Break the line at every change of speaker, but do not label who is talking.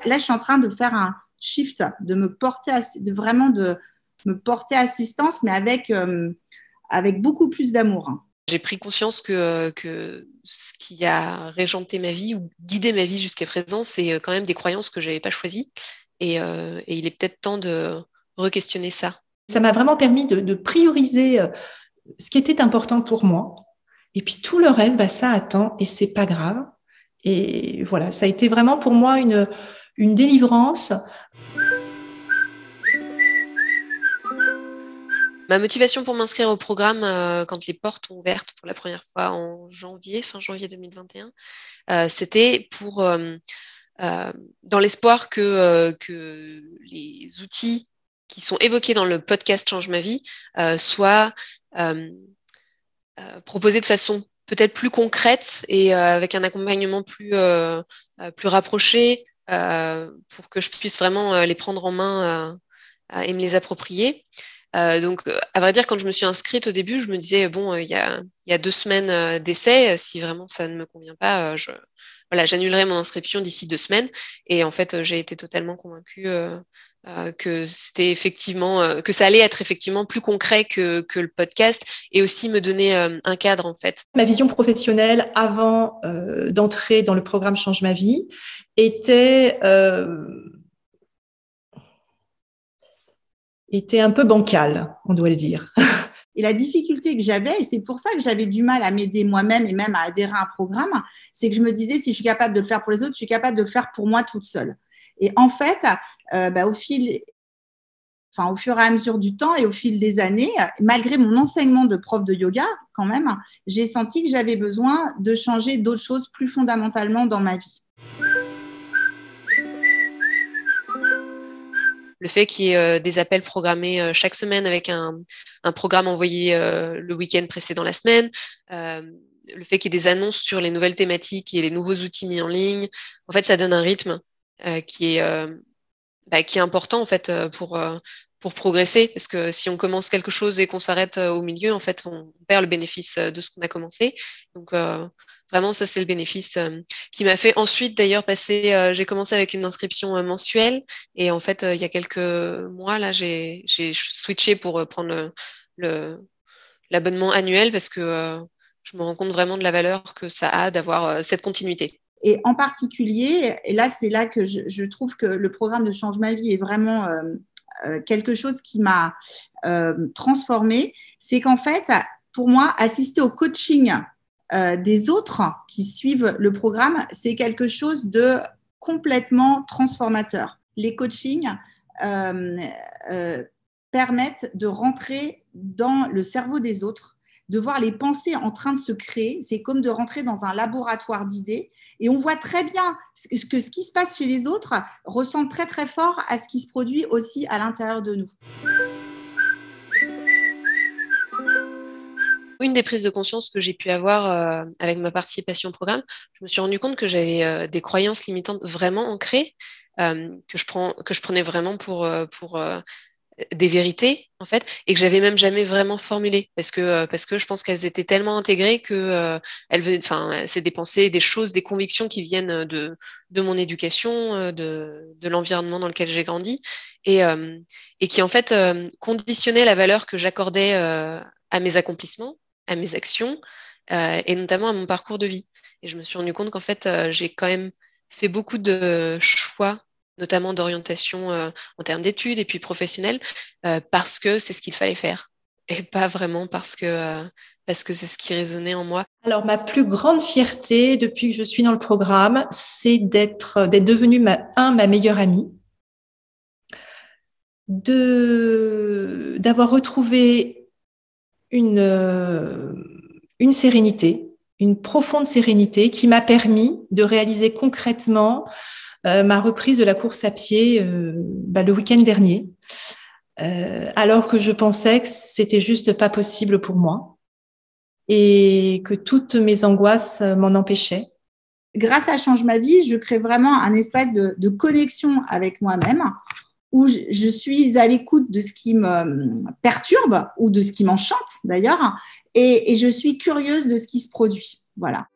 là, je suis en train de faire un shift, de me porter assistance, mais avec beaucoup plus d'amour.
J'ai pris conscience que ce qui a régenté ma vie ou guidé ma vie jusqu'à présent, c'est quand même des croyances que je n'avais pas choisies. Et il est peut-être temps de re-questionner ça.
Ça m'a vraiment permis de prioriser ce qui était important pour moi. Et puis tout le reste, ça attend et c'est pas grave. Et voilà, ça a été vraiment pour moi une délivrance.
Ma motivation pour m'inscrire au programme quand les portes ont ouvert pour la première fois en fin janvier 2021, c'était dans l'espoir que les outils qui sont évoqués dans le podcast Change ma vie soient proposés de façon peut-être plus concrète et avec un accompagnement plus rapproché pour que je puisse vraiment les prendre en main et me les approprier. Donc, à vrai dire, quand je me suis inscrite au début, je me disais, bon, il y a 2 semaines d'essai. Si vraiment ça ne me convient pas, j'annulerai mon inscription d'ici 2 semaines. Et en fait, j'ai été totalement convaincue que c'était effectivement, que ça allait être effectivement plus concret que le podcast et aussi me donner un cadre, en fait.
Ma vision professionnelle avant d'entrer dans le programme Change ma vie était un peu bancale, on doit le dire.
Et la difficulté que j'avais, et c'est pour ça que j'avais du mal à m'aider moi-même et même à adhérer à un programme, c'est que je me disais, si je suis capable de le faire pour les autres, je suis capable de le faire pour moi toute seule. Et en fait, au fur et à mesure du temps et au fil des années, malgré mon enseignement de prof de yoga, quand même, j'ai senti que j'avais besoin de changer d'autres choses plus fondamentalement dans ma vie.
Le fait qu'il y ait des appels programmés chaque semaine avec un programme envoyé le week-end précédent la semaine, le fait qu'il y ait des annonces sur les nouvelles thématiques et les nouveaux outils mis en ligne, en fait, ça donne un rythme qui est important en fait pour progresser, parce que si on commence quelque chose et qu'on s'arrête au milieu, en fait, on perd le bénéfice de ce qu'on a commencé. Donc vraiment, ça c'est le bénéfice qui m'a fait ensuite d'ailleurs passer. J'ai commencé avec une inscription mensuelle et en fait, il y a quelques mois là, j'ai switché pour prendre l'abonnement annuel parce que je me rends compte vraiment de la valeur que ça a d'avoir cette continuité.
Et en particulier, et là, c'est là que je trouve que le programme de Change ma vie est vraiment quelque chose qui m'a transformée, c'est qu'en fait, pour moi, assister au coaching des autres qui suivent le programme, c'est quelque chose de complètement transformateur. Les coachings permettent de rentrer dans le cerveau des autres, de voir les pensées en train de se créer. C'est comme de rentrer dans un laboratoire d'idées. Et on voit très bien que ce qui se passe chez les autres ressemble très, très fort à ce qui se produit aussi à l'intérieur de nous.
Une des prises de conscience que j'ai pu avoir avec ma participation au programme, je me suis rendu compte que j'avais des croyances limitantes vraiment ancrées, que je prenais vraiment pour des vérités en fait, et que j'avais même jamais vraiment formulées parce que je pense qu'elles étaient tellement intégrées que c'est des pensées, des choses, des convictions qui viennent de mon éducation, de l'environnement dans lequel j'ai grandi et qui en fait conditionnaient la valeur que j'accordais à mes accomplissements, à mes actions et notamment à mon parcours de vie. Et je me suis rendu compte qu'en fait j'ai quand même fait beaucoup de choix, notamment d'orientation en termes d'études et puis professionnelles, parce que c'est ce qu'il fallait faire et pas vraiment parce que c'est ce qui résonnait en moi.
Alors, ma plus grande fierté depuis que je suis dans le programme, c'est d'être devenue ma meilleure amie, d'avoir retrouvé une sérénité, une profonde sérénité qui m'a permis de réaliser concrètement ma reprise de la course à pied le week-end dernier, alors que je pensais que c'était juste pas possible pour moi et que toutes mes angoisses m'en empêchaient.
Grâce à Change ma vie, je crée vraiment un espace de connexion avec moi-même où je suis à l'écoute de ce qui me perturbe ou de ce qui m'enchante d'ailleurs et je suis curieuse de ce qui se produit. Voilà.